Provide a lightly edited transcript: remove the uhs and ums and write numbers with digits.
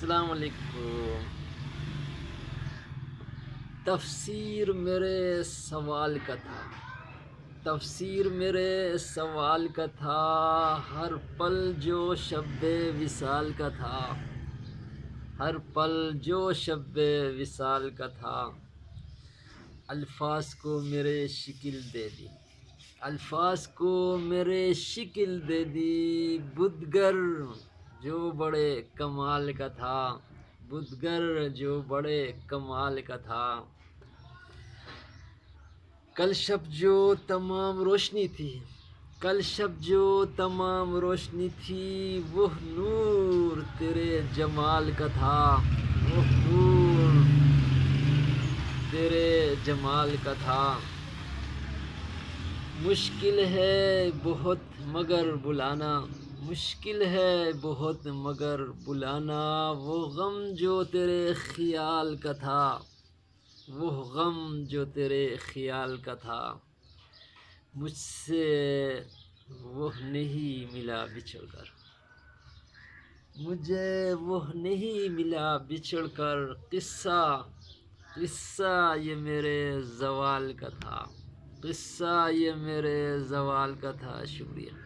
السلام علیکم۔ تفسیر میرے سوال کا تھا، تفسیر میرے سوال کا تھا، ہر پل جو شب وصال کا تھا، ہر پل جو شب وصال کا تھا، الفاظ کو میرے شکل دے دی، الفاظ کو میرے شکل دے دی، بدگر جو بڑے کمال کا تھا، بدگر جو بڑے کمال کا تھا، کل شب جو تمام روشنی تھی، کل شب جو تمام روشنی تھی، وہ نور تیرے جمال کا تھا، وہ نور تیرے جمال کا تھا، مشکل ہے بہت مگر بلانا، مشکل ہے بہت مگر بلانا، وہ غم جو تیرے خیال کا تھا، وہ غم جو تیرے خیال کا تھا، مجھ سے وہ نہیں ملا بچھڑ کر، مجھے وہ نہیں ملا بچھڑ کر، قصہ قصہ یہ میرے زوال کا تھا، قصہ یہ میرے زوال کا تھا۔ شکریہ۔